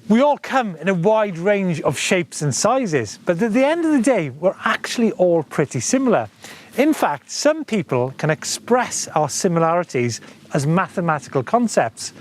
We all come in a wide range of shapes and sizes, but at the end of the day, we're actually all pretty similar. In fact, some people can express our similarities as mathematical concepts.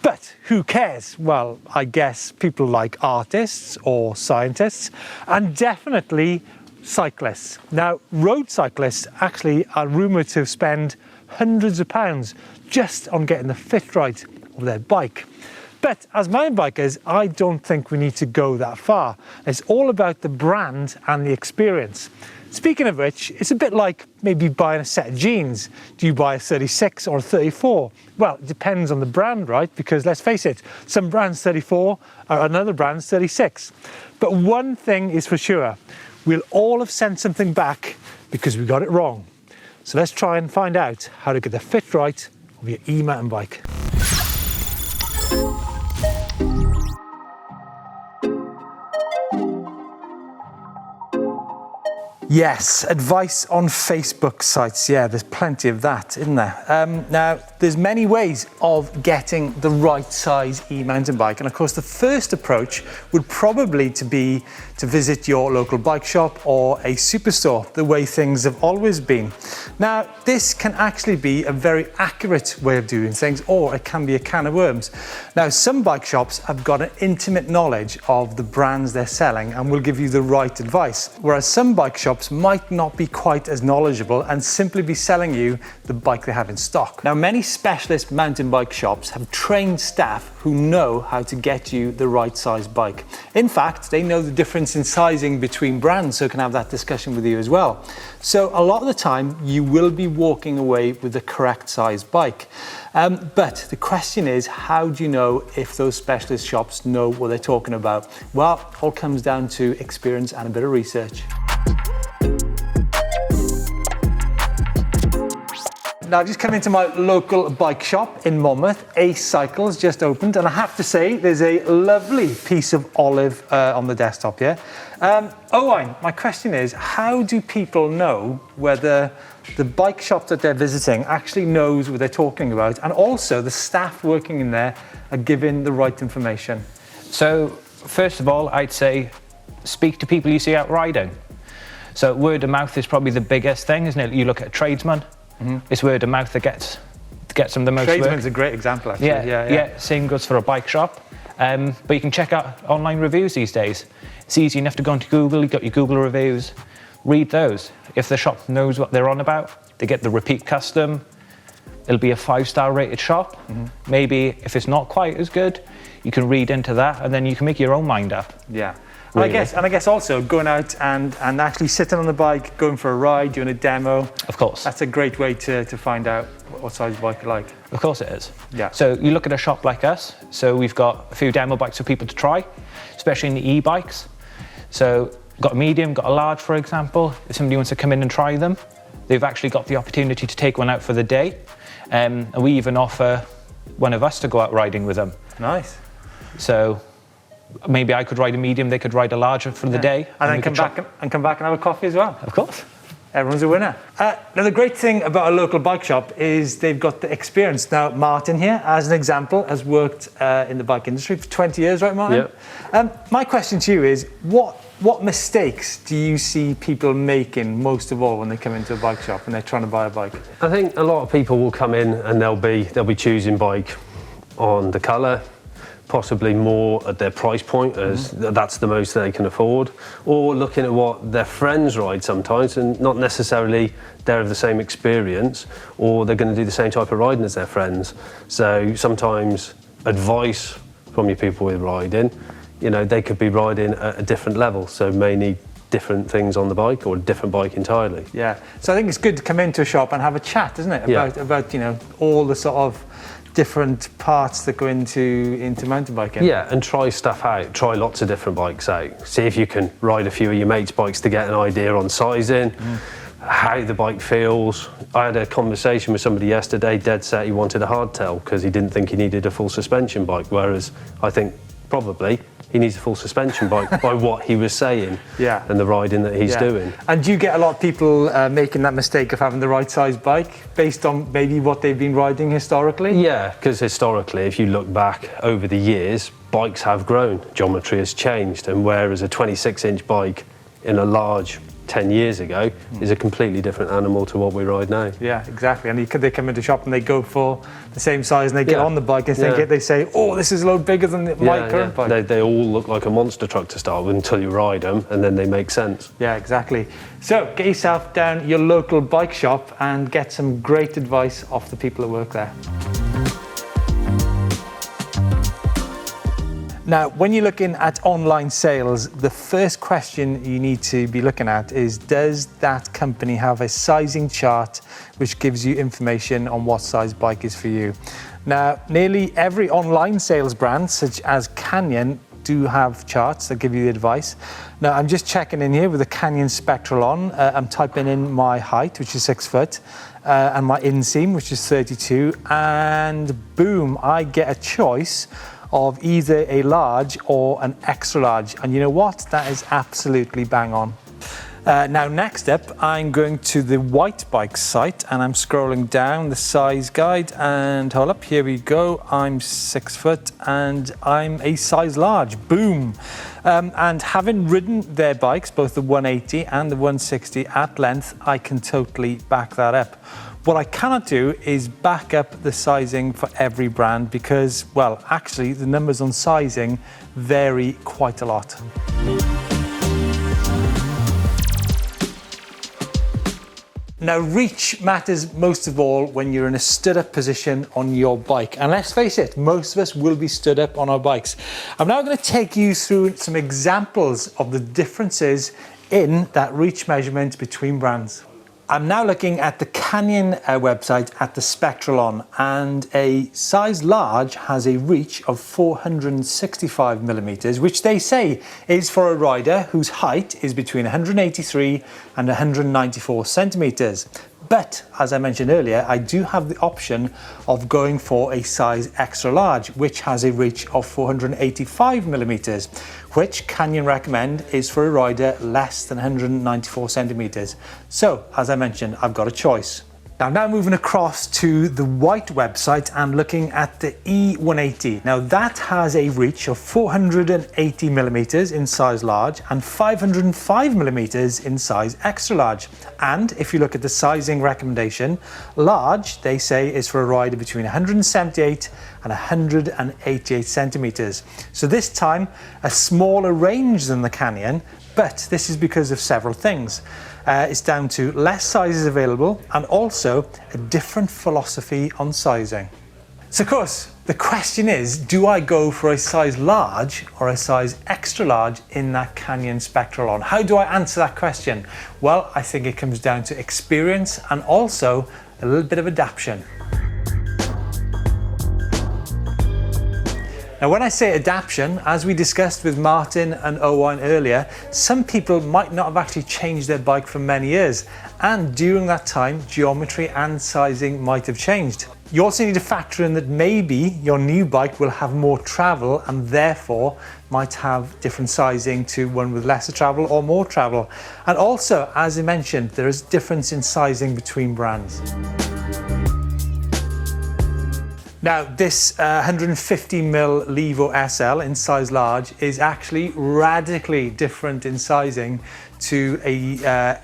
But who cares? Well, I guess people like artists or scientists, and definitely cyclists. Now, road cyclists actually are rumoured to spend hundreds of pounds just on getting the fit right of their bike. But as mountain bikers, I don't think we need to go that far. It's all about the brand and the experience. Speaking of which, it's a bit like maybe buying a set of jeans. Do you buy a 36 or a 34? Well, it depends on the brand, right? Because let's face it, some brands 34 are another brand's 36. But one thing is for sure, we'll all have sent something back because we got it wrong. So let's try and find out how to get the fit right of your e-mountain bike. Yes, advice on Facebook sites. Yeah, there's plenty of that, isn't there? Now, there's many ways of getting the right size e-mountain bike. And of course, the first approach would probably be to visit your local bike shop or a superstore, the way things have always been. Now, this can actually be a very accurate way of doing things, or it can be a can of worms. Now, some bike shops have got an intimate knowledge of the brands they're selling and will give you the right advice, whereas some bike shops might not be quite as knowledgeable and simply be selling you the bike they have in stock. Now, many specialist mountain bike shops have trained staff who know how to get you the right size bike. In fact, they know the difference in sizing between brands, so can have that discussion with you as well. So a lot of the time you will be walking away with the correct size bike. But the question is, how do you know if those specialist shops know what they're talking about? Well, it all comes down to experience and a bit of research. Now, I've just come into my local bike shop in Monmouth. Ace Cycles just opened, and I have to say there's a lovely piece of olive on the desktop here. Owain, my question is, how do people know whether the bike shop that they're visiting actually knows what they're talking about, and also the staff working in there are giving the right information? So, first of all, I'd say speak to people you see out riding. So word of mouth is probably the biggest thing, isn't it? You look at a tradesman, it's word of mouth that gets them the most work. Tradesman's a great example, actually. Yeah, same goes for a bike shop. But you can check out online reviews these days. It's easy enough to go into Google, you've got your Google reviews, read those. If the shop knows what they're on about, they get the repeat custom, it'll be a 5-star rated shop. Maybe if it's not quite as good, you can read into that and then you can make your own mind up. Yeah. Really. And I guess also going out and actually sitting on the bike, going for a ride, doing a demo. Of course. That's a great way to find out what size bike you like. Of course it is. Yeah. So you look at a shop like us, so we've got a few demo bikes for people to try, especially in the e-bikes. So got a medium, got a large, for example. If somebody wants to come in and try them, they've actually got the opportunity to take one out for the day. And we even offer one of us to go out riding with them. Nice. So maybe I could ride a medium, they could ride a larger for the day. And then come back and have a coffee as well. Of course. Everyone's a winner. Now, the great thing about a local bike shop is they've got the experience. Now, Martin here, as an example, has worked in the bike industry for 20 years, right, Martin? Yep. My question to you is, what mistakes do you see people making most of all when they come into a bike shop and they're trying to buy a bike? I think a lot of people will come in and they'll be choosing bike on the colour, possibly more at their price point, as that's the most they can afford, or looking at what their friends ride sometimes, and not necessarily they're of the same experience, or they're going to do the same type of riding as their friends. So sometimes advice from your people with riding, you know, they could be riding at a different level, so may need different things on the bike or a different bike entirely. Yeah, so I think it's good to come into a shop and have a chat, isn't it, about you know, all the sort of different parts that go into mountain biking. Yeah, and try stuff out. Try lots of different bikes out. See if you can ride a few of your mates' bikes to get an idea on sizing, how the bike feels. I had a conversation with somebody yesterday, dead set he wanted a hardtail because he didn't think he needed a full suspension bike, whereas I think probably he needs a full suspension bike by what he was saying and the riding that he's doing. And do you get a lot of people making that mistake of having the right size bike based on maybe what they've been riding historically? Yeah, because historically, if you look back over the years, bikes have grown, geometry has changed, and whereas a 26-inch bike in a large 10 years ago is a completely different animal to what we ride now. Yeah, exactly. And they come into shop and they go for the same size and they get on the bike and they say, oh, this is a lot bigger than my current bike. They all look like a monster truck to start with until you ride them, and then they make sense. Yeah, exactly. So get yourself down your local bike shop and get some great advice off the people that work there. Now, when you're looking at online sales, the first question you need to be looking at is, does that company have a sizing chart which gives you information on what size bike is for you? Now, nearly every online sales brand, such as Canyon, do have charts that give you the advice. Now, I'm just checking in here with the Canyon Spectral on. I'm typing in my height, which is 6 foot, and my inseam, which is 32, and boom, I get a choice of either a large or an extra large. And you know what? That is absolutely bang on. Now, next up, I'm going to the White Bikes site and I'm scrolling down the size guide, and hold up, here we go. I'm 6 foot and I'm a size large, boom. And having ridden their bikes, both the 180 and the 160 at length, I can totally back that up. What I cannot do is back up the sizing for every brand because, well, actually the numbers on sizing vary quite a lot. Now, reach matters most of all when you're in a stood up position on your bike. And let's face it, most of us will be stood up on our bikes. I'm now going to take you through some examples of the differences in that reach measurement between brands. I'm now looking at the Canyon website at the Spectral on, and a size large has a reach of 465 millimeters, which they say is for a rider whose height is between 183 and 194 centimeters. But as I mentioned earlier, I do have the option of going for a size extra large, which has a reach of 485 millimeters, which Canyon recommend is for a rider less than 194 centimeters. So, as I mentioned, I've got a choice. Now moving across to the White website and looking at the E180. Now that has a reach of 480 millimeters in size large and 505 millimeters in size extra large. And if you look at the sizing recommendation, large, they say, is for a rider between 178 and 188 centimeters. So this time, a smaller range than the Canyon, but this is because of several things. It's down to less sizes available and also a different philosophy on sizing. So of course, the question is, do I go for a size large or a size extra large in that Canyon Spectral on? How do I answer that question? Well, I think it comes down to experience and also a little bit of adaptation. Now, when I say adaptation, as we discussed with Martin and Owen earlier, some people might not have actually changed their bike for many years. And during that time, geometry and sizing might have changed. You also need to factor in that maybe your new bike will have more travel and therefore might have different sizing to one with lesser travel or more travel. And also, as I mentioned, there is difference in sizing between brands. Now, this 150mm Levo SL in size large is actually radically different in sizing to a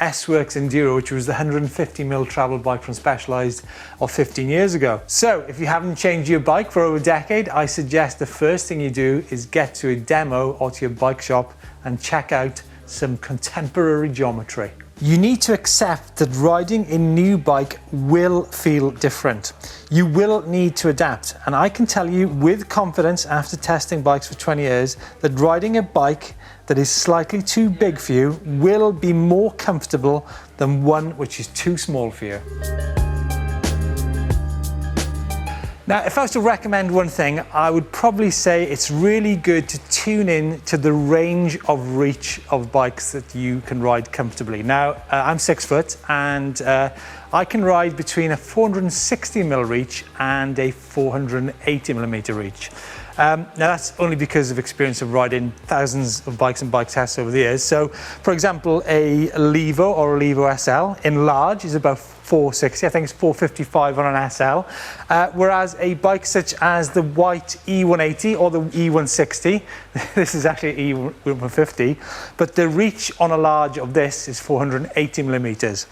S-Works Enduro, which was the 150mm travel bike from Specialized of 15 years ago. So if you haven't changed your bike for over a decade, I suggest the first thing you do is get to a demo or to your bike shop and check out some contemporary geometry. You need to accept that riding a new bike will feel different. You will need to adapt, and I can tell you with confidence after testing bikes for 20 years that riding a bike that is slightly too big for you will be more comfortable than one which is too small for you. Now, if I was to recommend one thing, I would probably say it's really good to tune in to the range of reach of bikes that you can ride comfortably. Now, I'm 6 foot and I can ride between a 460mm reach and a 480mm reach. Now that's only because of experience of riding thousands of bikes and bike tests over the years. So for example, a Levo or a Levo SL in large is about 460, I think it's 455 on an SL, whereas a bike such as the white E180 or the E160, this is actually E150, but the reach on a large of this is 480 millimeters.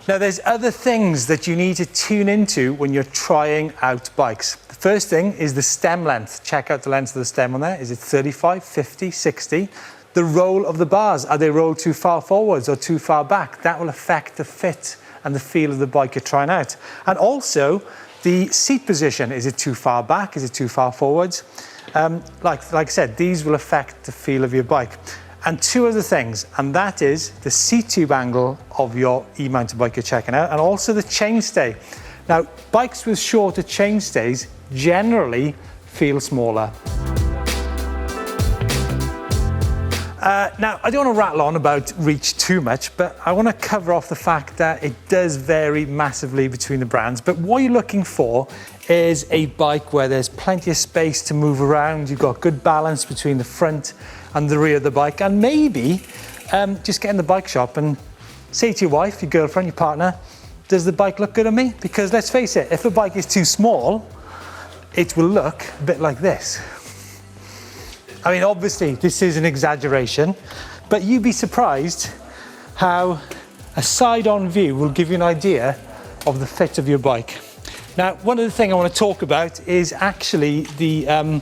Now there's other things that you need to tune into when you're trying out bikes. The first thing is the stem length. Check out the length of the stem on there. Is it 35, 50, 60? The roll of the bars, are they rolled too far forwards or too far back? That will affect the fit and the feel of the bike you're trying out. And also the seat position, is it too far back, is it too far forwards? Like I said, these will affect the feel of your bike. And two other things, and that is the seat tube angle of your e-mounted bike you're checking out, and also the chainstay. Now, bikes with shorter chainstays generally feel smaller. Now, I don't want to rattle on about reach too much, but I want to cover off the fact that it does vary massively between the brands. But what you're looking for is a bike where there's plenty of space to move around. You've got good balance between the front and the rear of the bike. And maybe just get in the bike shop and say to your wife, your girlfriend, your partner, does the bike look good on me? Because let's face it, if a bike is too small, it will look a bit like this. I mean, obviously, this is an exaggeration, but you'd be surprised how a side-on view will give you an idea of the fit of your bike. Now, one of the things I want to talk about is actually the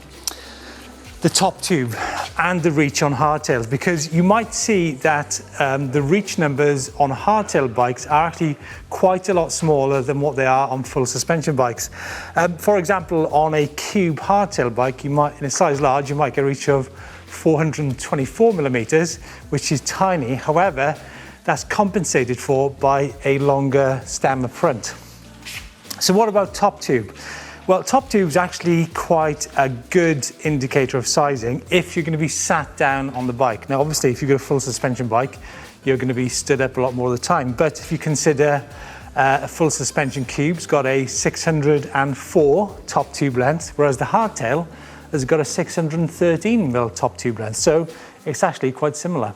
top tube and the reach on hardtails, because you might see that the reach numbers on hardtail bikes are actually quite a lot smaller than what they are on full suspension bikes. For example, on a cube hardtail bike, you might, in a size large, you might get a reach of 424 millimeters, which is tiny. However, that's compensated for by a longer stem up front. So what about top tube? Well, top tube is actually quite a good indicator of sizing if you're going to be sat down on the bike. Now, obviously, if you've got a full suspension bike, you're going to be stood up a lot more of the time. But if you consider a full suspension cube's got a 604 top tube length, whereas the hardtail has got a 613 mil top tube length. So it's actually quite similar.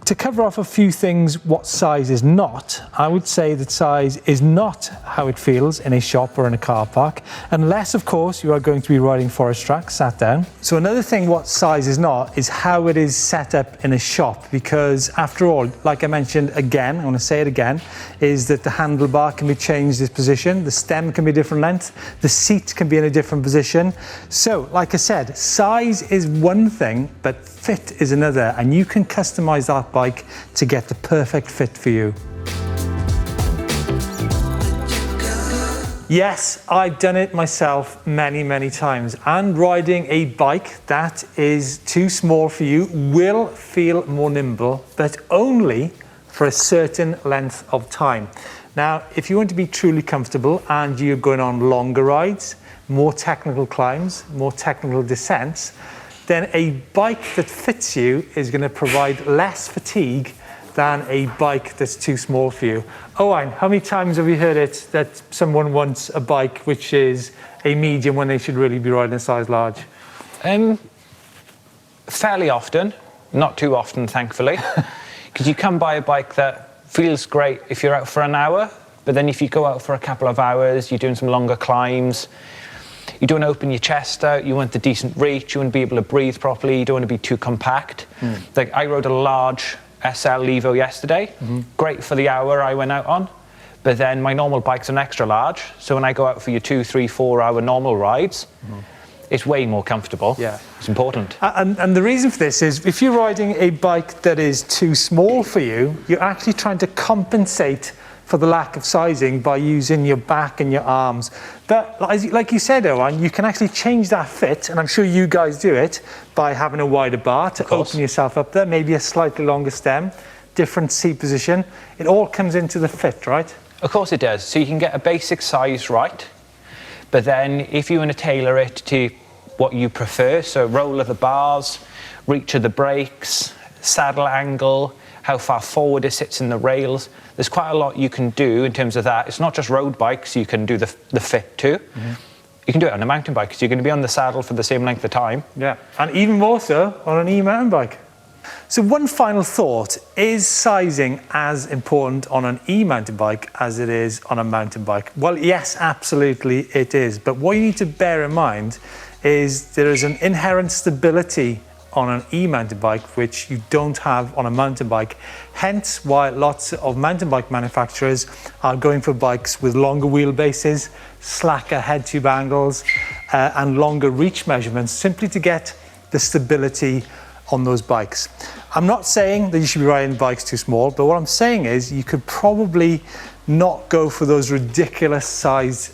To cover off a few things what size is not, I would say that size is not how it feels in a shop or in a car park, unless of course you are going to be riding forest tracks sat down. So another thing what size is not is how it is set up in a shop, because after all, like I mentioned again, I want to say it again, is that the handlebar can be changed its position, the stem can be a different length, the seat can be in a different position. So like I said, size is one thing, but fit is another, and you can customize that bike to get the perfect fit for you. Yes, I've done it myself many times, and riding a bike that is too small for you will feel more nimble, but only for a certain length of time. Now, if you want to be truly comfortable and you're going on longer rides, more technical climbs, more technical descents, then a bike that fits you is going to provide less fatigue than a bike that's too small for you. Owen, how many times have you heard it that someone wants a bike which is a medium when they should really be riding a size large? Fairly often, not too often, thankfully. Because you come by a bike that feels great if you're out for an hour, but then if you go out for a couple of hours, you're doing some longer climbs, you don't open your chest out, you want the decent reach, you want to be able to breathe properly, you don't want to be too compact. Like I rode a large SL Levo yesterday, great for the hour I went out on, but then my normal bike's an extra large, so when I go out for your 2, 3, 4 hour normal rides, it's way more comfortable. Yeah. It's important. And the reason for this is if you're riding a bike that is too small for you, you're actually trying to compensate for the lack of sizing by using your back and your arms. But like you said, Owen, you can actually change that fit, and I'm sure you guys do it, by having a wider bar to open yourself up there, maybe a slightly longer stem, different seat position. It all comes into the fit, right? Of course it does. So you can get a basic size right, but then if you want to tailor it to what you prefer, so roll of the bars, reach of the brakes, saddle angle, how far forward it sits in the rails. There's quite a lot you can do in terms of that. It's not just road bikes, you can do the fit too. You can do it on a mountain bike because you're going to be on the saddle for the same length of time. Yeah, and even more so on an e-mountain bike. So one final thought, is sizing as important on an e-mountain bike as it is on a mountain bike? Well, yes, absolutely it is. But what you need to bear in mind is there is an inherent stability on an e-mountain bike which you don't have on a mountain bike. Hence why lots of mountain bike manufacturers are going for bikes with longer wheelbases, slacker head tube angles, and longer reach measurements, simply to get the stability on those bikes. I'm not saying that you should be riding bikes too small, but what I'm saying is you could probably not go for those ridiculous sized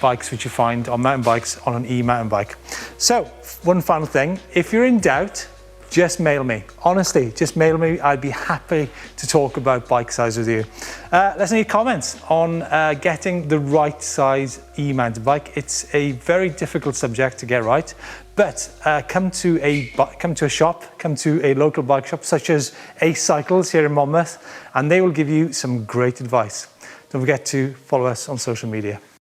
bikes which you find on mountain bikes on an e-mountain bike. So one final thing, if you're in doubt, just mail me. Honestly, just mail me. I'd be happy to talk about bike size with you. Let's know your comments on getting the right size e-mountain bike. It's a very difficult subject to get right, but come to a shop, come to a local bike shop such as Ace Cycles here in Monmouth, and they will give you some great advice. Don't forget to follow us on social media.